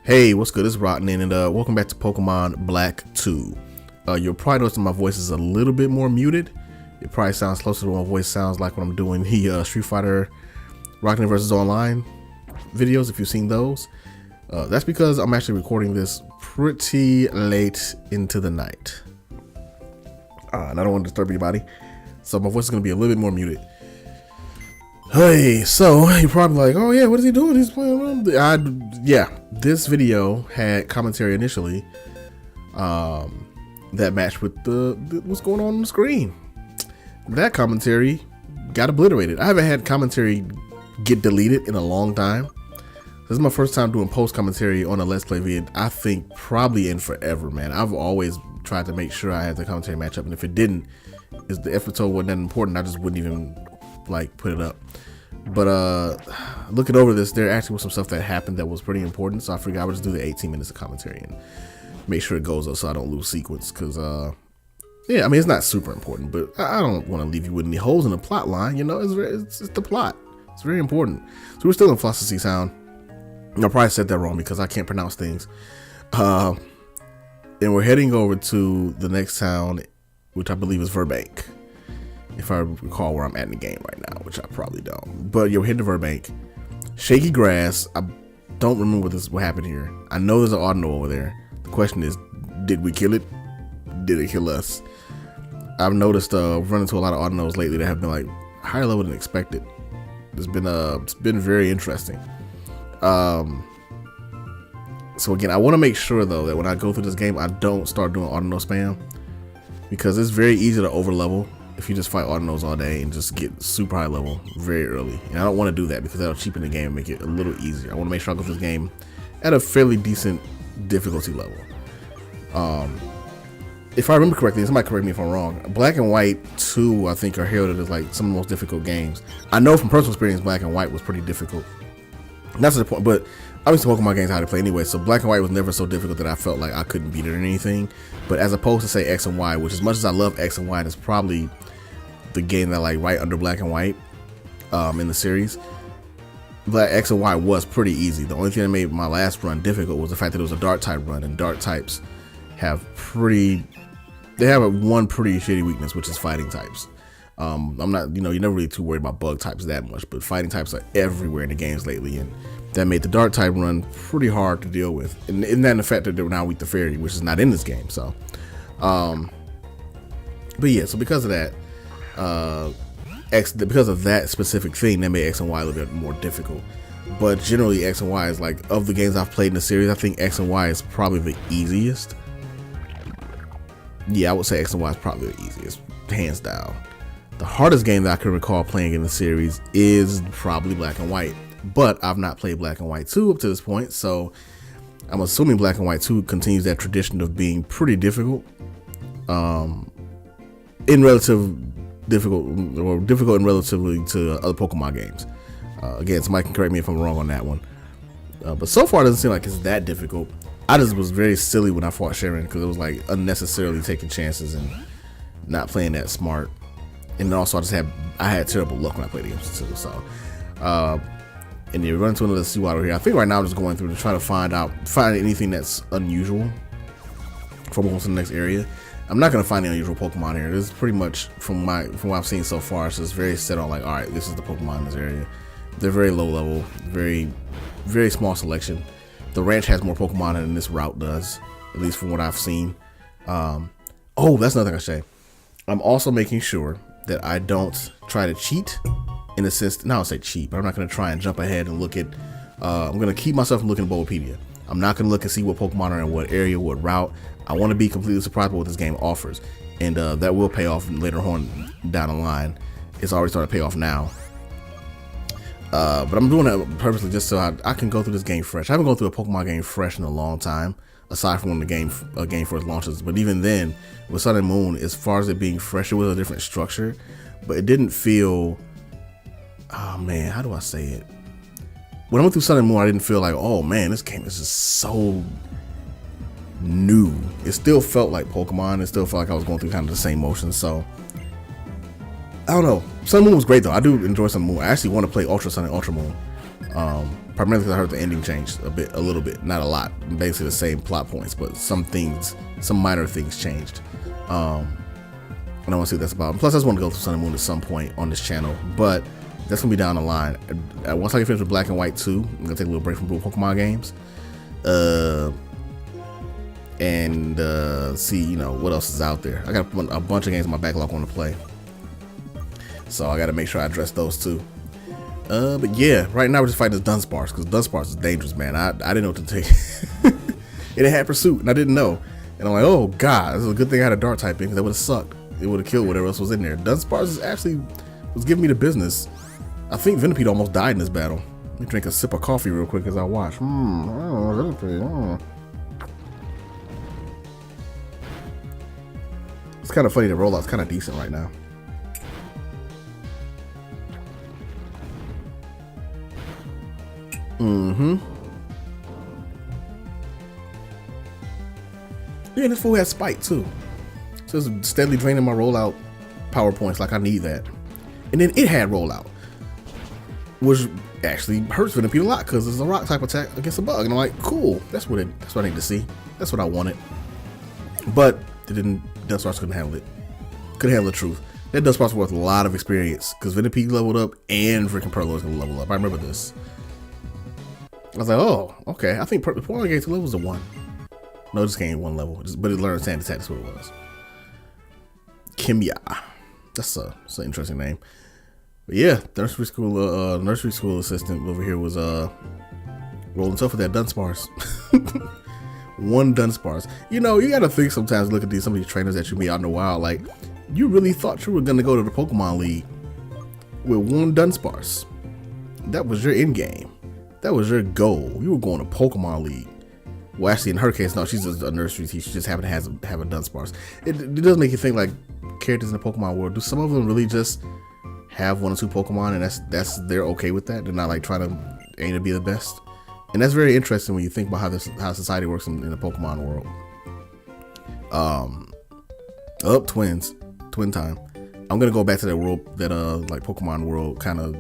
Hey, what's good? It's Rotten, and welcome back to Pokemon Black 2. You'll probably notice that my voice is a little bit more muted. It probably sounds closer to what my voice sounds like when I'm doing the Street Fighter Rocket vs. Online videos, if you've seen those. That's because I'm actually recording this pretty late into the night. And I don't want to disturb anybody, so my voice is going to be a little bit more muted. Hey, so you're probably like, oh yeah, what is he doing? He's playing around. Yeah, this video had commentary initially that matched with what's going on the screen. That commentary got obliterated. I haven't had commentary get deleted in a long time. This is my first time doing post commentary on a Let's Play video. I think probably in forever, man. I've always tried to make sure I had the commentary match up, and if it didn't, if the episode wasn't that important, I just wouldn't even like put it up. But looking over this, there actually was some stuff that happened that was pretty important, so I figured I would just do the 18 minutes of commentary and make sure it goes up so I don't lose sequence, because yeah, I mean, it's not super important, but I don't want to leave you with any holes in the plot line, you know. It's the plot. It's very important. So we're still in Philosophy Sound. I probably said that wrong because I can't pronounce things. And we're heading over to the next town, which I believe is Paperback, if I recall where I'm at in the game right now, which I probably don't. But you're heading to Paperback. Shaky grass. I don't remember what happened here. I know there's an Audino over there. The question is, did we kill it? Did it kill us? I've noticed running into a lot of Audinos lately that have been like higher level than expected. It's been very interesting. So again, I want to make sure though that when I go through this game, I don't start doing Audino spam, because it's very easy to over level if you just fight Audinos all day and just get super high level very early. And I don't want to do that because that'll cheapen the game and make it a little easier. I want to make sure I go through this game at a fairly decent difficulty level. If I remember correctly, somebody correct me if I'm wrong, Black and White 2 I think are heralded as like some of the most difficult games. I know from personal experience Black and White was pretty difficult. That's the point, but obviously Pokemon games how to play anyway, so Black and White was never so difficult that I felt like I couldn't beat it or anything. But as opposed to say X and Y, which as much as I love X and Y, it's probably the game that I like right under Black and White in the series. Black X and Y was pretty easy. The only thing that made my last run difficult was the fact that it was a dark type run, and dark types have one pretty shitty weakness, which is fighting types. I'm not, you're never really too worried about bug types that much, but fighting types are everywhere in the games lately, and that made the dark type run pretty hard to deal with. And that the fact that they're now weak to fairy, which is not in this game. So, but yeah, so because of that, because of that specific thing, that made X and Y a little bit more difficult. But generally, X and Y is like, of the games I've played in the series, I think X and Y is probably the easiest. Yeah, I would say X and Y is probably the easiest, hands down. The hardest game that I can recall playing in the series is probably Black and White, but I've not played Black and White 2 up to this point, so I'm assuming Black and White 2 continues that tradition of being pretty difficult, in relative difficult, or difficult in relatively to other Pokemon games. Again, somebody can correct me if I'm wrong on that one, but so far it doesn't seem like it's that difficult. I just was very silly when I fought Sharon because it was like unnecessarily taking chances and not playing that smart. And also I had terrible luck when I played against it too. So and you run into another Seawater here. I think right now I'm just going through to try to find anything that's unusual before we go to the next area. I'm not gonna find any unusual Pokemon here. This is pretty much from what I've seen so far. It's just very set on like, all right, this is the Pokemon in this area. They're very low level, very, very small selection. The ranch has more Pokemon than this route does, at least from what I've seen. Oh, that's another thing I say. I'm also making sure that I don't try to cheat in a sense. No, I don't say cheat, but I'm not going to try and jump ahead and look at, I'm going to keep myself from looking at Bulbapedia. I'm not going to look and see what Pokemon are in what area, what route. I want to be completely surprised by what this game offers. And that will pay off later on down the line. It's already starting to pay off now. But I'm doing that purposely just so I can go through this game fresh. I haven't gone through a Pokemon game fresh in a long time, aside from when the game first launches. But even then, with Sun and Moon, as far as it being fresh, it was a different structure, but it didn't feel, oh man, how do I say it? When I went through Sun and Moon, I didn't feel like, oh man, this game is just so new. It still felt like Pokemon. It still felt like I was going through kind of the same motions. So I don't know. Sun and Moon was great though. I do enjoy Sun and Moon. I actually want to play Ultra Sun and Ultra Moon. primarily because I heard the ending changed a little bit, not a lot, basically the same plot points, but some minor things changed. And I want to see what that's about. And plus, I just want to go through Sun and Moon at some point on this channel, but that's gonna be down the line. Once I get finished with Black and White 2, I'm gonna take a little break from Pokemon games, and see what else is out there. I got a bunch of games in my backlog I want to play, so I got to make sure I address those too. But yeah, right now we're just fighting this Dunsparce because Dunsparce is dangerous, man. I didn't know what to take. It had Pursuit, and I didn't know. And I'm like, oh god, this is a good thing I had a Dark type in because that would have sucked. It would have killed whatever else was in there. Dunsparce actually was giving me the business. I think Venipede almost died in this battle. Let me drink a sip of coffee real quick as I watch. It's kind of funny. The rollout's kind of decent right now. Yeah, this fool has Spike too. So it's steadily draining my rollout power points like I need that. And then it had rollout, which actually hurts Venipede a lot because it's a rock type attack against a bug. And I'm like, cool, that's what I need to see. That's what I wanted. But it didn't. Dunsparce couldn't handle it. Couldn't handle the truth. That Dunsparce was worth a lot of experience because Venipede leveled up and freaking Perlo is gonna level up. I remember this. I was like, oh, okay. I think Pokemon gained 2 levels to 1. No, this gained 1 level, but it learned Sand Attack. That's what it was. Kimya. That's an interesting name. But yeah, nursery school assistant over here was rolling tough with that Dunsparce. 1 Dunsparce. You gotta think sometimes. Look at some of these trainers that you meet out in the wild. Like, you really thought you were gonna go to the Pokemon League with 1 Dunsparce. That was your end game. That was your goal. You were going to Pokemon League. Well, actually, in her case, no, she's just a nursery teacher. She just happened to have a Dunsparce. It does make you think, like, characters in the Pokemon world, do some of them really just have 1 or 2 Pokemon and they're okay with that? They're not like trying to aim to be the best. And that's very interesting when you think about how society works in the Pokemon world. Twin time. I'm gonna go back to that world, that like Pokemon world, kind of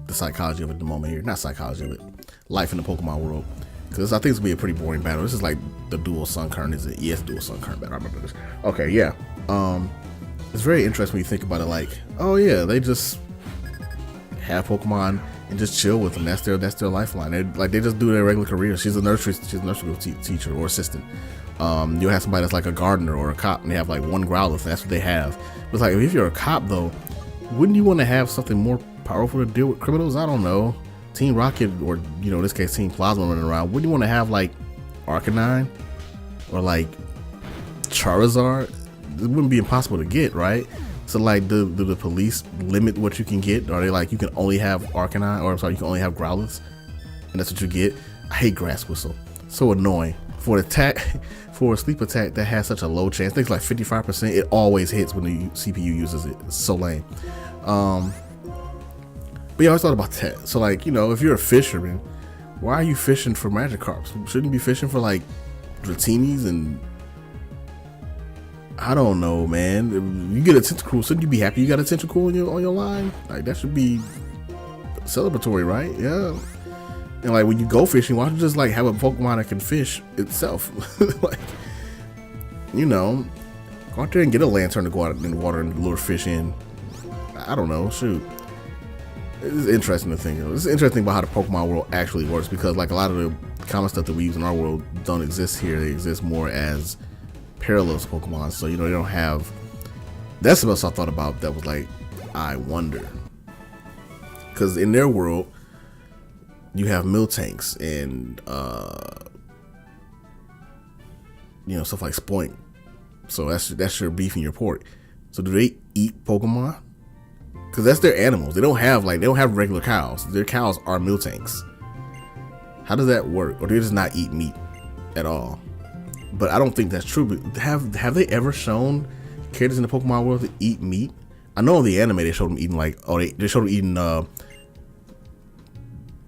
the psychology of it at the moment here. Not psychology of it, life in the Pokemon world. Because I think it's gonna be a pretty boring battle. This is like the dual Sun Current, is it? Yes, dual Sun Current battle. I remember this. Okay, yeah. It's very interesting when you think about it. Like, oh yeah, they just have Pokemon and just chill with them. That's their lifeline. They just do their regular career. She's a nursery teacher or assistant. You'll have somebody that's like a gardener or a cop, and they have like 1 Growlithe. That's what they have. But it's like, if you're a cop though, wouldn't you want to have something more powerful to deal with criminals? I don't know. Team Rocket, or in this case Team Plasma running around. Wouldn't you want to have like Arcanine or like Charizard? It wouldn't be impossible to get, right? So like, do the police limit what you can get? Are they like, you can only have Arcanine, or I'm sorry, you can only have Growlithe, and that's what you get? I hate Grass Whistle. So annoying. For a sleep attack that has such a low chance, things like 55%, it always hits when the CPU uses it. It's so lame. But yeah, I always thought about that. So like, if you're a fisherman, why are you fishing for Magikarps? Shouldn't you be fishing for like Dratinis and I don't know, man. You get a Tentacool, shouldn't you be happy you got a Tentacool on your line? Like, that should be celebratory, right? Yeah. And like, when you go fishing, why don't you just like have a Pokemon that can fish itself? Like, go out there and get a lantern to go out in the water and lure fish in. I don't know, shoot. It's interesting to think of. It's interesting about how the Pokemon world actually works, because like a lot of the common stuff that we use in our world don't exist here. They exist more as parallels to Pokemon. So, they don't have. That's what else I thought about. That was like, I wonder. Because in their world, you have Miltanks and stuff like Spoink. So that's your beef and your pork. So do they eat Pokemon? Because that's their animals. They don't have regular cows. Their cows are Miltanks. How does that work? Or do they just not eat meat at all? But I don't think that's true. But have they ever shown characters in the Pokemon world to eat meat? I know in the anime they showed them eating they showed them eating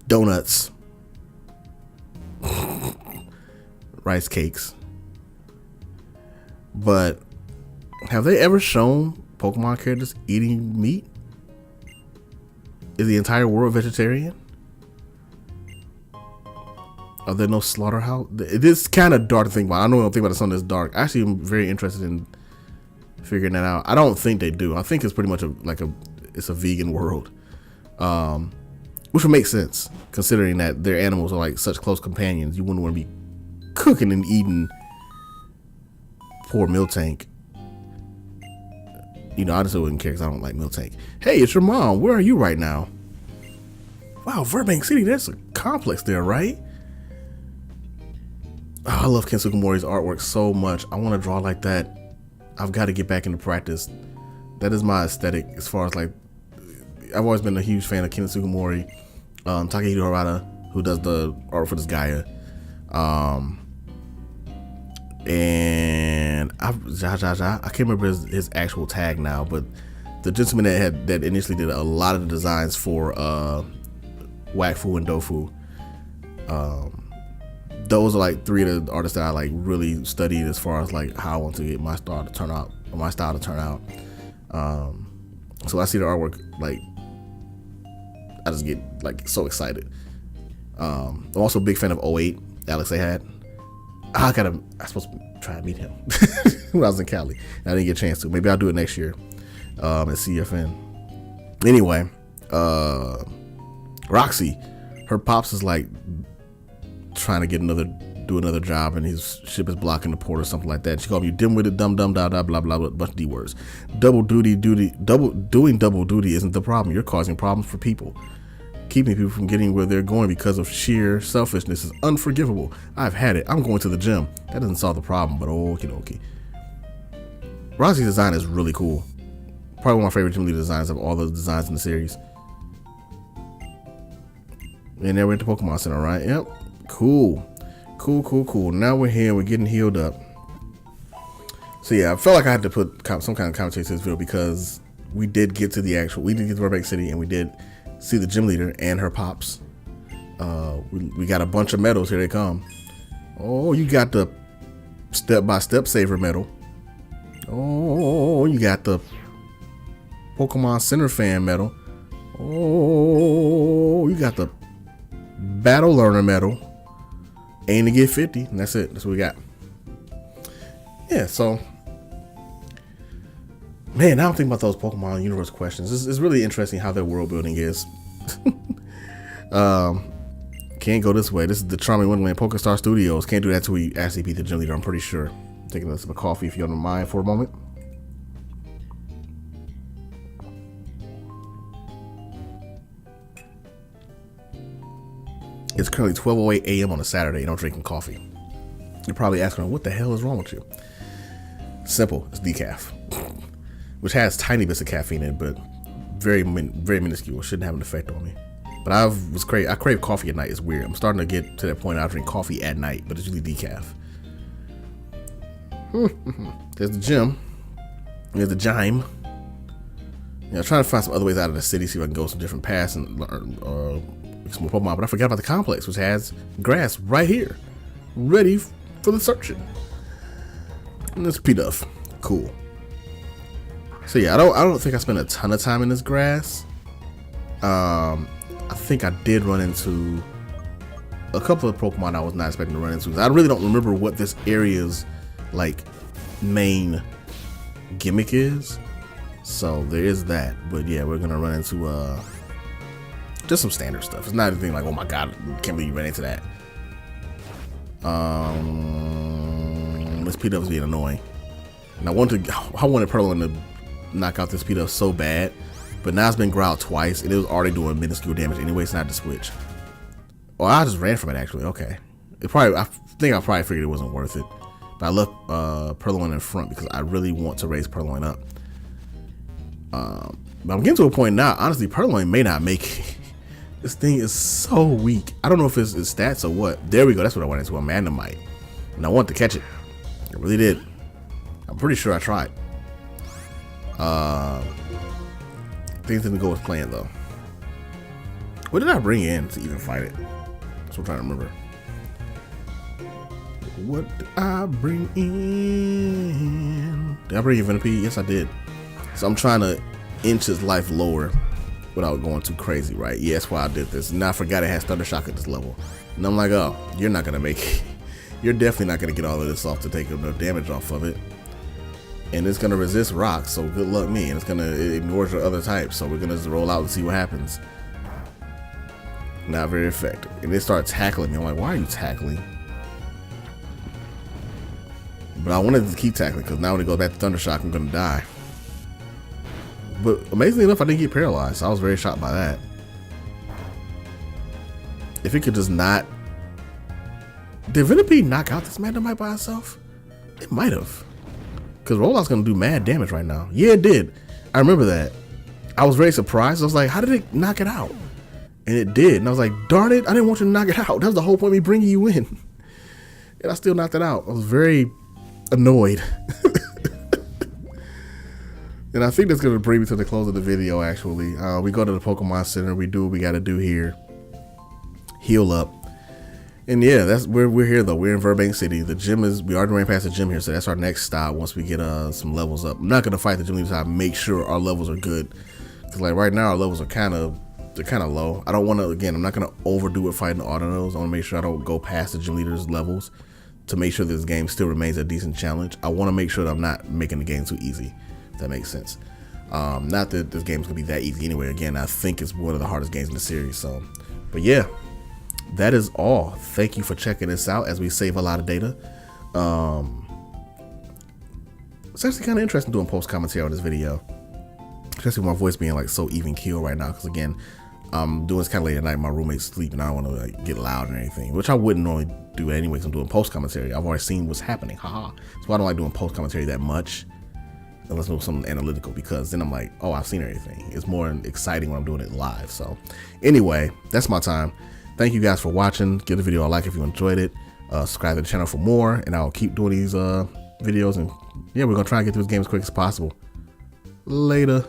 donuts, rice cakes. But have they ever shown Pokemon characters eating meat? Is the entire world vegetarian? Are there no slaughterhouse? It is kind of dark to think about. I know I don't think about something that's dark. Actually, I'm very interested in figuring that out. I don't think they do. I think it's pretty much it's a vegan world, which would make sense considering that their animals are like such close companions. You wouldn't want to be cooking and eating poor Miltank. You know, I just wouldn't care because I don't like Miltank. Hey, it's your mom. Where are you right now? Wow, Burbank City. There's a complex there, right? Oh, I love Ken Sugimori's artwork so much. I want to draw like that. I've got to get back into practice. That is my aesthetic as far as like, I've always been a huge fan of Ken Sugimori, Takehito Harada, who does the art for this Gaia. And I can't remember his actual tag now, but the gentleman that initially did a lot of the designs for Wakfu and Dofu, those are like three of the artists that I like really studied as far as like how I want to get my style to turn out. So I see the artwork, like I just get like so excited. I'm also a big fan of 08, Alex Ahad. I supposed to try to meet him when I was in Cali. I didn't get a chance to. Maybe I'll do it next year at CFN. Anyway, Roxy, her pops is like trying to do another job, and his ship is blocking the port or something like that. She called me dim-witted, dumb, blah, blah, blah, blah, a bunch of D words. Doing double duty isn't the problem. You're causing problems for people. Keeping people from getting where they're going because of sheer selfishness is unforgivable. I've had it. I'm going to the gym. That doesn't solve the problem, but okay. Roxy's design is really cool. Probably one of my favorite gym leader designs of all the designs in the series. And then we're into Pokemon Center, right? Yep. Cool. Now we're here. We're getting healed up. So yeah, I felt like I had to put some kind of commentary to this video because we did get to Burbank City, and we did see the gym leader and her pops. We got a bunch of medals. Here they come. Oh, you got the step-by-step saver medal. Oh, you got the Pokemon Center fan medal. Oh, you got the battle learner medal. Aim to get 50. And that's it. That's what we got. Yeah, so man, I don't think about those Pokemon universe questions. It's really interesting how their world building is. Can't go this way. This is the Charming Wonderland PokeStar Studios. Can't do that till we actually beat the gym leader, I'm pretty sure. Taking a sip of coffee if you don't mind for a moment. It's currently 12:08 a.m. on a Saturday and I'm drinking coffee. You're probably asking, what the hell is wrong with you? Simple. It's decaf, which has tiny bits of caffeine in it, but very minuscule. Shouldn't have an effect on me. But I crave coffee at night. It's weird. I'm starting to get to that point. I drink coffee at night, but it's usually decaf. There's the gym. There's the gym. Yeah, I'm trying to find some other ways out of the city, see if I can go some different paths and learn some more Pokemon. But I forgot about the complex, which has grass right here, ready for the searching. And it's P-Duff. Cool. So yeah, I don't think I spent a ton of time in this grass. I think I did run into a couple of Pokemon I was not expecting to run into. I really don't remember what this area's like main gimmick is. So there is that. But yeah, we're gonna run into just some standard stuff. It's not anything like, oh my god, can't believe you ran into that. This P-Duff's being annoying. And I wanted Perlin to knock out this P-Duff so bad, but now it's been growled twice and it was already doing minuscule damage anyway, so I had to switch. Or I just ran from it actually. Okay. I think I probably figured it wasn't worth it. But I left Purloin in front because I really want to raise Purloin up. But I'm getting to a point now, honestly, Purloin may not make it. This thing is so weak. I don't know if it's stats or what. There we go. That's what I wanted to, a Magnemite. And I wanted to catch it. I really did. I'm pretty sure I tried. Things didn't go as planned though. What did I bring in to even fight it? That's what I'm trying to remember. What did I bring in? Did I bring in Venipede? Yes, I did. So I'm trying to inch his life lower without going too crazy, right? Yeah, that's why I did this. And I forgot it has Thunder Shock at this level. And I'm like, oh, you're not gonna make it. You're definitely not gonna get all of this off to take enough damage off of it. And it's gonna resist rocks, so good luck me. And it ignores your other types, so we're gonna just roll out and see what happens. Not very effective. And they start tackling me. I'm like, why are you tackling? But I wanted to keep tackling because now when it goes back to Thunder Shock, I'm gonna die. But amazingly enough, I didn't get paralyzed. So I was very shocked by that. If it could just not... Did Venipede knock out this Magnemite by itself? It might have. Because Rollout's going to do mad damage right now. Yeah, it did. I remember that. I was very surprised. I was like, how did it knock it out? And it did. And I was like, darn it, I didn't want you to knock it out. That was the whole point of me bringing you in. And I still knocked it out. I was very annoyed. And I think that's going to bring me to the close of the video, actually. We go to the Pokemon Center. We do what we got to do here. Heal up. And yeah, that's we're here though. We're in Burbank City. The gym is, we already ran past the gym here, so that's our next stop once we get some levels up. I'm not gonna fight the gym leaders. I make sure our levels are good. Cause like right now our levels are kind of low. I don't want to, again, I'm not gonna overdo it fighting the Autonos. I want to make sure I don't go past the gym leaders levels to make sure this game still remains a decent challenge. I want to make sure that I'm not making the game too easy, if that makes sense. Not that this game's gonna be that easy anyway. Again, I think it's one of the hardest games in the series. So, but yeah. That is all. Thank you for checking this out as we save a lot of data. It's actually kind of interesting doing post commentary on this video, especially with my voice being like so even keel right now. Because again, I'm doing this kind of late at night. My roommate's sleeping. I don't want to like get loud or anything, which I wouldn't normally do anyway. Cause I'm doing post commentary. I've already seen what's happening. Haha. So I don't like doing post commentary that much, unless it's something analytical. Because then I'm like, oh, I've seen everything. It's more exciting when I'm doing it live. So anyway, that's my time. Thank you guys for watching. Give the video a like if you enjoyed it. Subscribe to the channel for more, and I'll keep doing these videos. And yeah, we're gonna try and get through this game as quick as possible. Later.